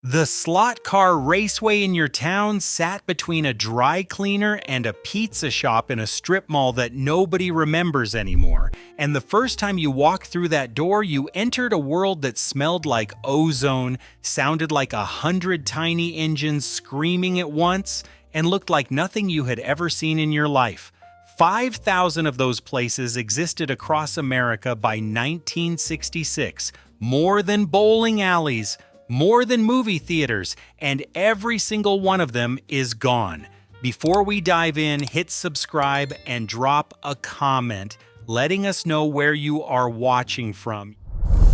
The slot car raceway in your town sat between a dry cleaner and a pizza shop in a strip mall that nobody remembers anymore. And the first time you walked through that door, you entered a world that smelled like ozone, sounded like 100 tiny engines screaming at once, and looked like nothing you had ever seen in your life. 5,000 of those places existed across America by 1966, more than bowling alleys, more than movie theaters, and every single one of them is gone. Before we dive in, hit subscribe and drop a comment letting us know where you are watching from.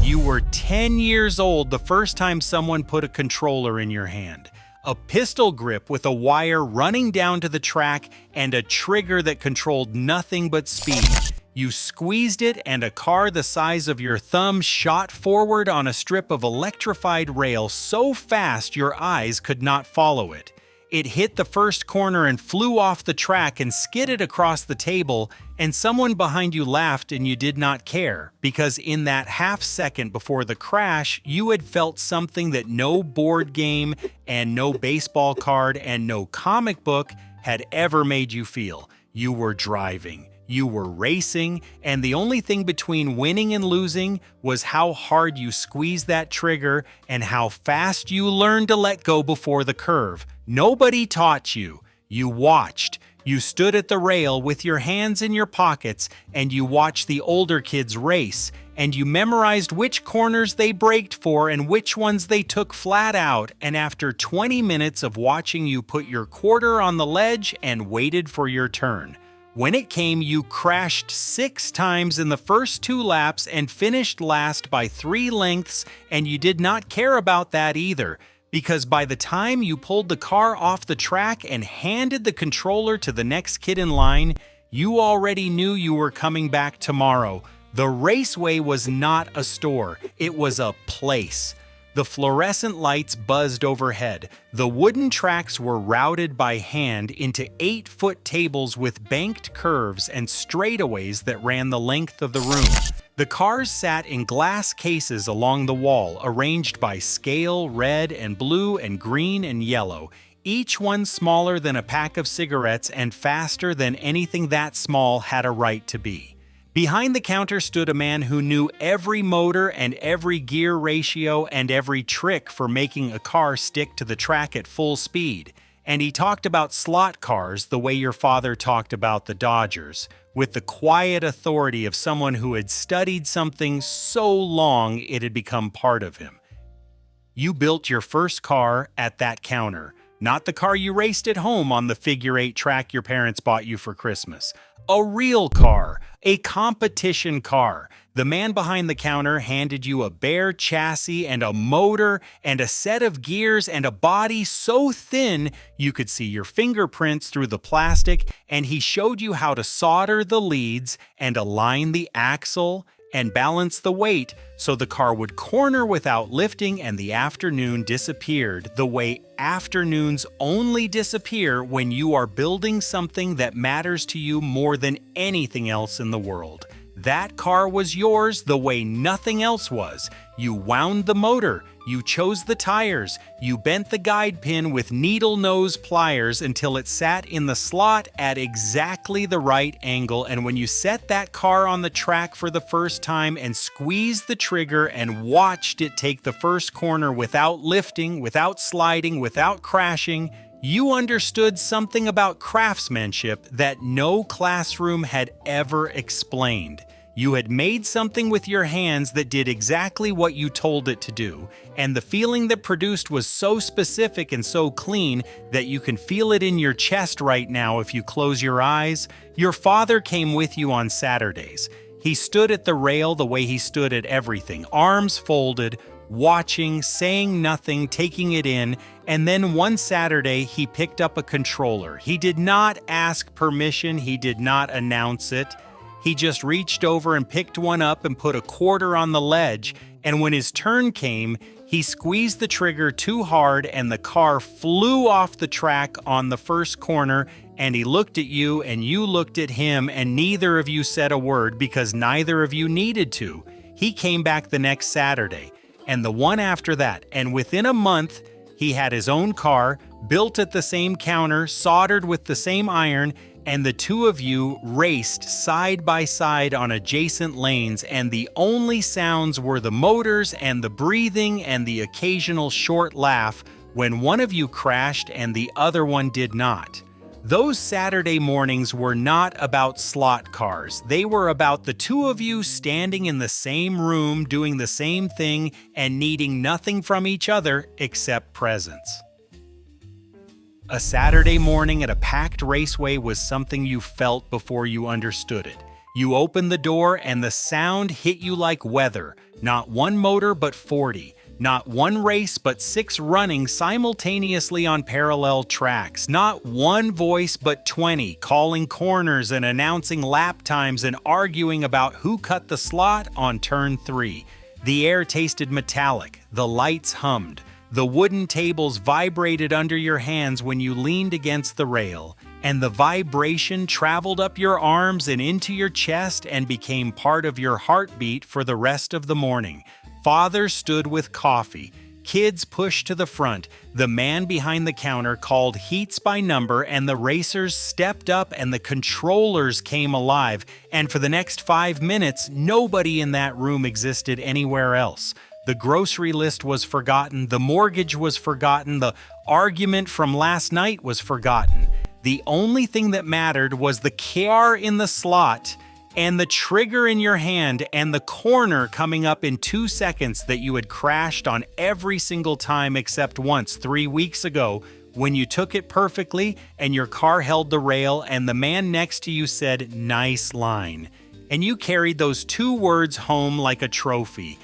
You were 10 years old the first time someone put a controller in your hand. A pistol grip with a wire running down to the track and a trigger that controlled nothing but speed. You squeezed it and a car the size of your thumb shot forward on a strip of electrified rail so fast your eyes could not follow it. It hit the first corner and flew off the track and skidded across the table, and someone behind you laughed and you did not care, because in that half second before the crash, you had felt something that no board game and no baseball card and no comic book had ever made you feel. You were driving. You were racing, and the only thing between winning and losing was how hard you squeezed that trigger and how fast you learned to let go before the curve. Nobody taught you. You watched. You stood at the rail with your hands in your pockets, and you watched the older kids race, and you memorized which corners they braked for and which ones they took flat out, and after 20 minutes of watching you put your quarter on the ledge and waited for your turn. When it came, you crashed 6 times in the first 2 laps and finished last by 3 lengths, and you did not care about that either, because by the time you pulled the car off the track and handed the controller to the next kid in line, you already knew you were coming back tomorrow. The Raceway was not a store, it was a place. The fluorescent lights buzzed overhead. The wooden tracks were routed by hand into 8-foot tables with banked curves and straightaways that ran the length of the room. The cars sat in glass cases along the wall, arranged by scale, red and blue and green and yellow, each one smaller than a pack of cigarettes and faster than anything that small had a right to be. Behind the counter stood a man who knew every motor and every gear ratio and every trick for making a car stick to the track at full speed. And he talked about slot cars the way your father talked about the Dodgers, with the quiet authority of someone who had studied something so long it had become part of him. You built your first car at that counter, not the car you raced at home on the figure-8 track your parents bought you for Christmas. A real car, a competition car. The man behind the counter handed you a bare chassis and a motor and a set of gears and a body so thin you could see your fingerprints through the plastic, and he showed you how to solder the leads and align the axle and balance the weight so the car would corner without lifting and the afternoon disappeared the way afternoons only disappear when you are building something that matters to you more than anything else in the world. That car was yours the way nothing else was. You wound the motor, you chose the tires, you bent the guide pin with needle nose pliers until it sat in the slot at exactly the right angle, and when you set that car on the track for the first time and squeezed the trigger and watched it take the first corner without lifting, without sliding, without crashing, you understood something about craftsmanship that no classroom had ever explained. You had made something with your hands that did exactly what you told it to do, and the feeling that produced was so specific and so clean that you can feel it in your chest right now if you close your eyes. Your father came with you on Saturdays. He stood at the rail the way he stood at everything, arms folded, watching, saying nothing, taking it in, and then one Saturday he picked up a controller. He did not ask permission, he did not announce it. He just reached over and picked one up and put a quarter on the ledge, and when his turn came, he squeezed the trigger too hard and the car flew off the track on the first corner, and he looked at you and you looked at him, and neither of you said a word because neither of you needed to. He came back the next Saturday, and the one after that, and within a month, He had his own car, built at the same counter, soldered with the same iron, and the two of you raced side by side on adjacent lanes, and the only sounds were the motors and the breathing and the occasional short laugh when one of you crashed and the other one did not. Those Saturday mornings were not about slot cars. They were about the two of you standing in the same room, doing the same thing, and needing nothing from each other except presents. A Saturday morning at a packed raceway was something you felt before you understood it. You opened the door and the sound hit you like weather. Not one motor, but 40. Not one race, but 6 running simultaneously on parallel tracks. Not one voice, but 20, calling corners and announcing lap times and arguing about who cut the slot on turn 3. The air tasted metallic. The lights hummed. The wooden tables vibrated under your hands when you leaned against the rail, and the vibration traveled up your arms and into your chest and became part of your heartbeat for the rest of the morning. Father stood with coffee. Kids pushed to the front. The man behind the counter called heats by number, and the racers stepped up and the controllers came alive. And for the next 5 minutes, nobody in that room existed anywhere else. The grocery list was forgotten. The mortgage was forgotten. The argument from last night was forgotten. The only thing that mattered was the car in the slot and the trigger in your hand and the corner coming up in 2 seconds that you had crashed on every single time except once 3 weeks ago when you took it perfectly and your car held the rail and the man next to you said, "Nice line." And you carried those 2 words home like a trophy.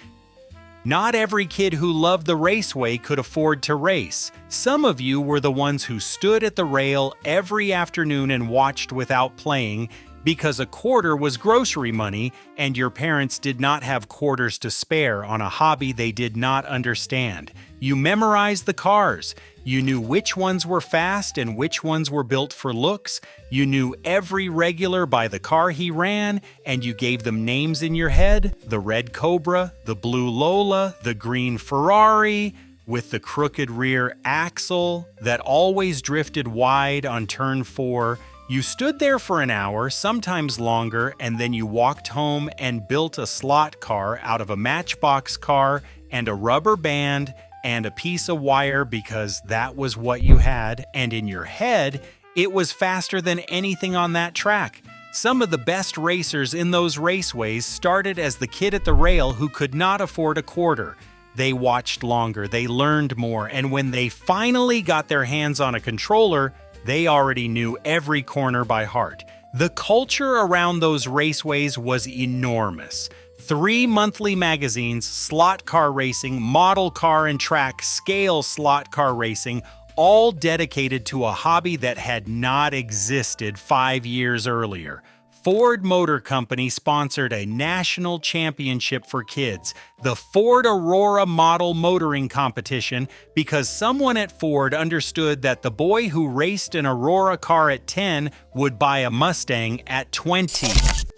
Not every kid who loved the Raceway could afford to race. Some of you were the ones who stood at the rail every afternoon and watched without playing, because a quarter was grocery money and your parents did not have quarters to spare on a hobby they did not understand. You memorized the cars. You knew which ones were fast and which ones were built for looks. You knew every regular by the car he ran, and you gave them names in your head: the red Cobra, the blue Lola, the green Ferrari with the crooked rear axle that always drifted wide on turn 4. You stood there for an hour, sometimes longer, and then you walked home and built a slot car out of a matchbox car and a rubber band and a piece of wire because that was what you had, and in your head, it was faster than anything on that track. Some of the best racers in those raceways started as the kid at the rail who could not afford a quarter. They watched longer, they learned more, and when they finally got their hands on a controller, they already knew every corner by heart. The culture around those raceways was enormous. 3 monthly magazines, Slot Car Racing, Model Car and Track, Scale Slot Car Racing, all dedicated to a hobby that had not existed 5 years earlier. Ford Motor Company sponsored a national championship for kids, the Ford Aurora model motoring competition, because someone at Ford understood that the boy who raced an Aurora car at 10 would buy a Mustang at 20.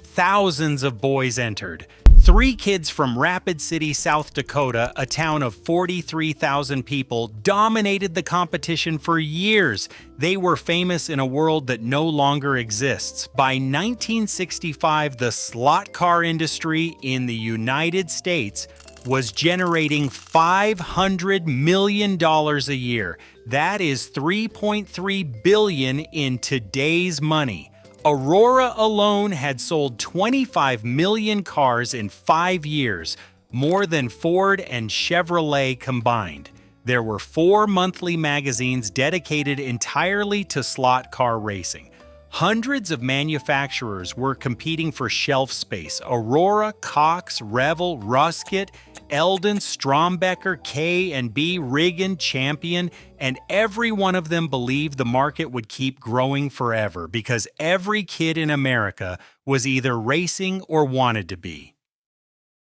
Thousands of boys entered. 3 kids from Rapid City, South Dakota, a town of 43,000 people, dominated the competition for years. They were famous in a world that no longer exists. By 1965, the slot car industry in the United States was generating $500 million a year. That is $3.3 billion in today's money. Aurora alone had sold 25 million cars in 5 years, more than Ford and Chevrolet combined. There were 4 monthly magazines dedicated entirely to slot car racing. Hundreds of manufacturers were competing for shelf space: Aurora, Cox, Revel, Rusket, Eldon, Strombecker, K&B, Riggin, Champion, and every one of them believed the market would keep growing forever because every kid in America was either racing or wanted to be.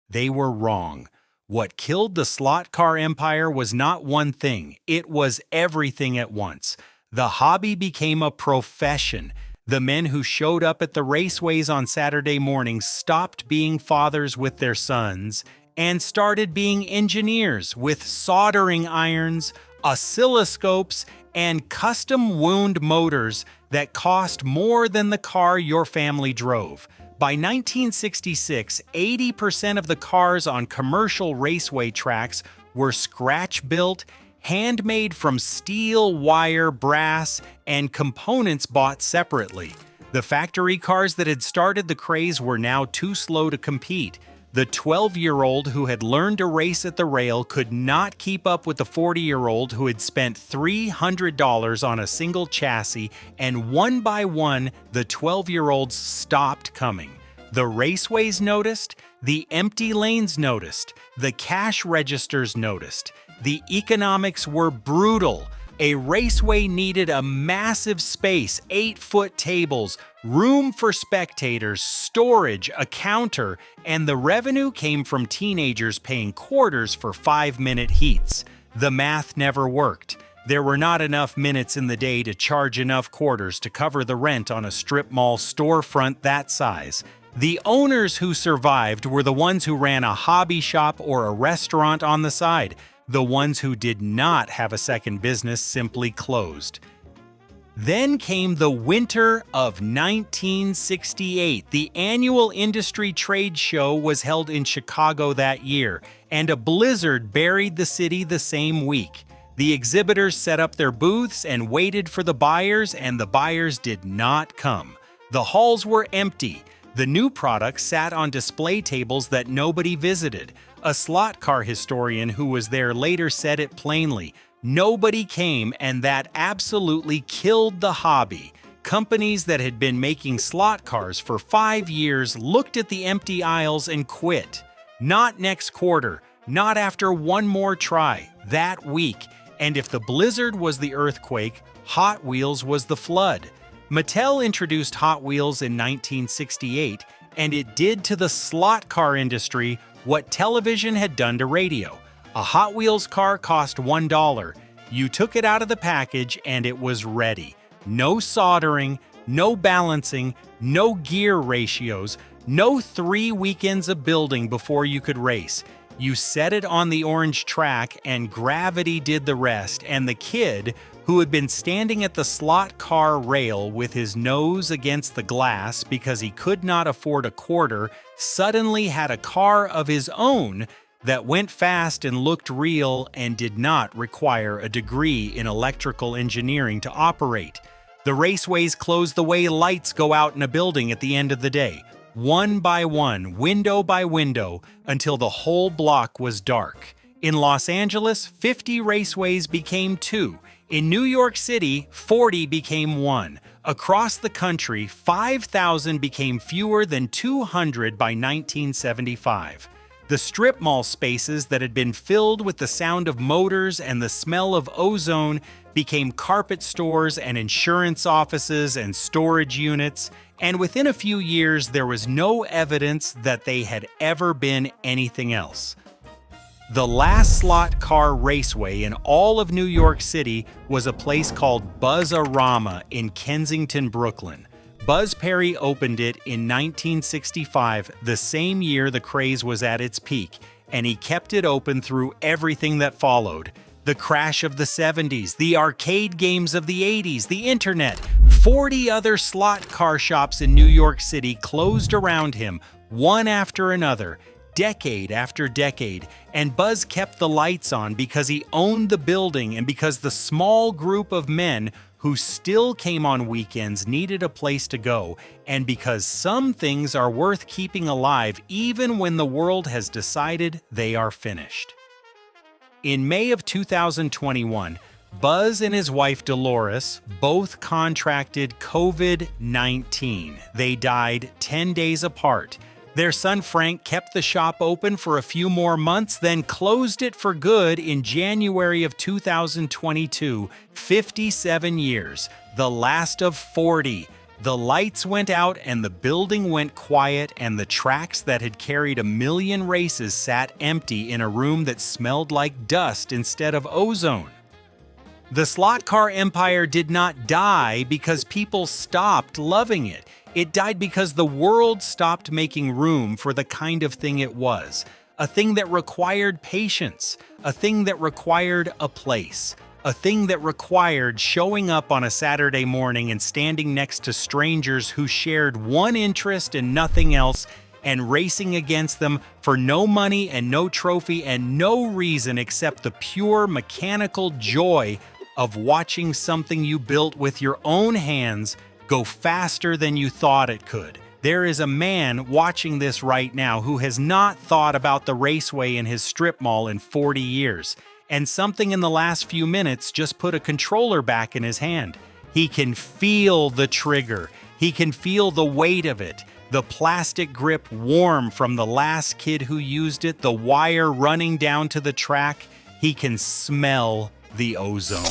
They were wrong. What killed the slot car empire was not one thing, it was everything at once. The hobby became a profession. The men who showed up at the raceways on Saturday mornings stopped being fathers with their sons and started being engineers with soldering irons, oscilloscopes, and custom wound motors that cost more than the car your family drove. By 1966, 80% of the cars on commercial raceway tracks were scratch-built, handmade from steel, wire, brass, and components bought separately. The factory cars that had started the craze were now too slow to compete. The 12-year-old who had learned to race at the rail could not keep up with the 40-year-old who had spent $300 on a single chassis, and one by one, the 12-year-olds stopped coming. The raceways noticed, the empty lanes noticed, the cash registers noticed. The economics were brutal. A raceway needed a massive space, 8-foot tables, room for spectators, storage, a counter, and the revenue came from teenagers paying quarters for 5-minute heats. The math never worked. There were not enough minutes in the day to charge enough quarters to cover the rent on a strip mall storefront that size. The owners who survived were the ones who ran a hobby shop or a restaurant on the side. The ones who did not have a second business simply closed. Then came the winter of 1968. The annual industry trade show was held in Chicago that year, and a blizzard buried the city the same week. The exhibitors set up their booths and waited for the buyers, and the buyers did not come. The halls were empty. The new products sat on display tables that nobody visited. A slot car historian who was there later said it plainly: nobody came, and that absolutely killed the hobby. Companies that had been making slot cars for 5 years looked at the empty aisles and quit. Not next quarter, not after one more try, that week. And if the blizzard was the earthquake, Hot Wheels was the flood. Mattel introduced Hot Wheels in 1968, and it did to the slot car industry what television had done to radio. A Hot Wheels car cost $1. You took it out of the package and it was ready. No soldering, no balancing, no gear ratios, no 3 weekends of building before you could race. You set it on the orange track and gravity did the rest, and the kid, who had been standing at the slot car rail with his nose against the glass because he could not afford a quarter, suddenly had a car of his own that went fast and looked real and did not require a degree in electrical engineering to operate. The raceways closed the way lights go out in a building at the end of the day, one by one, window by window, until the whole block was dark. In Los Angeles, 50 raceways became 2. In New York City, 40 became 1. Across the country, 5,000 became fewer than 200 by 1975. The strip mall spaces that had been filled with the sound of motors and the smell of ozone became carpet stores and insurance offices and storage units, and within a few years there was no evidence that they had ever been anything else. The last slot car raceway in all of New York City was a place called Buzz-A-Rama in Kensington, Brooklyn. Buzz Perry opened it in 1965, the same year the craze was at its peak, and he kept it open through everything that followed. The crash of the 70s, the arcade games of the 80s, the internet. 40 other slot car shops in New York City closed around him, one after another, decade after decade, and Buzz kept the lights on because he owned the building and because the small group of men who still came on weekends needed a place to go, and because some things are worth keeping alive even when the world has decided they are finished. In May of 2021, Buzz and his wife Dolores both contracted COVID-19. They died 10 days apart. Their son Frank kept the shop open for a few more months, then closed it for good in January of 2022, 57 years, the last of 40. The lights went out and the building went quiet, and the tracks that had carried 1 million races sat empty in a room that smelled like dust instead of ozone. The slot car empire did not die because people stopped loving it. It died because the world stopped making room for the kind of thing it was, a thing that required patience, a thing that required a place, A thing that required showing up on a Saturday morning and standing next to strangers who shared one interest and nothing else, and racing against them for no money and no trophy and no reason except the pure mechanical joy of watching something you built with your own hands go faster than you thought it could. There is a man watching this right now who has not thought about the Raceway in his strip mall in 40 years, and something in the last few minutes just put a controller back in his hand. He can feel the trigger. He can feel the weight of it, the plastic grip warm from the last kid who used it, the wire running down to the track. He can smell the ozone.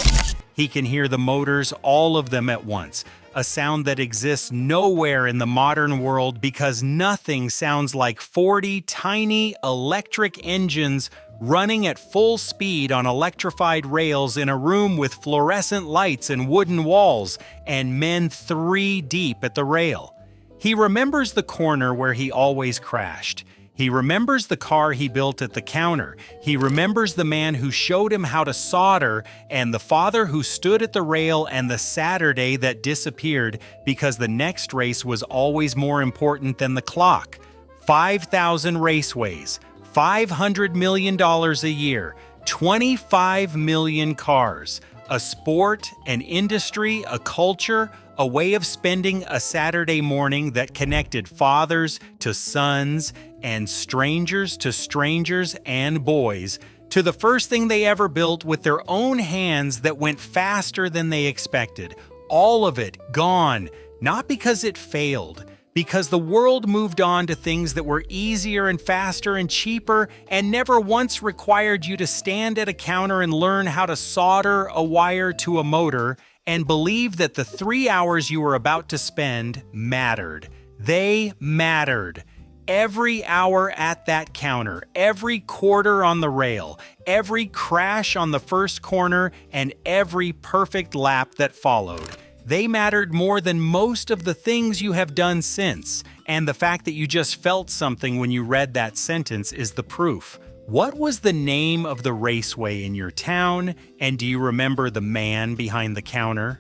He can hear the motors, all of them at once, a sound that exists nowhere in the modern world because nothing sounds like 40 tiny electric engines running at full speed on electrified rails in a room with fluorescent lights and wooden walls and men 3 deep at the rail. He remembers the corner where he always crashed. He remembers the car he built at the counter. He remembers the man who showed him how to solder and the father who stood at the rail and the Saturday that disappeared because the next race was always more important than the clock. 5,000 raceways, $500 million a year, 25 million cars, a sport, an industry, a culture, a way of spending a Saturday morning that connected fathers to sons and strangers to strangers and boys to the first thing they ever built with their own hands that went faster than they expected. All of it gone, not because it failed, because the world moved on to things that were easier and faster and cheaper and never once required you to stand at a counter and learn how to solder a wire to a motor and believe that the 3 hours you were about to spend mattered. They mattered. Every hour at that counter, every quarter on the rail, every crash on the first corner, and every perfect lap that followed. They mattered more than most of the things you have done since, and the fact that you just felt something when you read that sentence is the proof. What was the name of the raceway in your town, and do you remember the man behind the counter?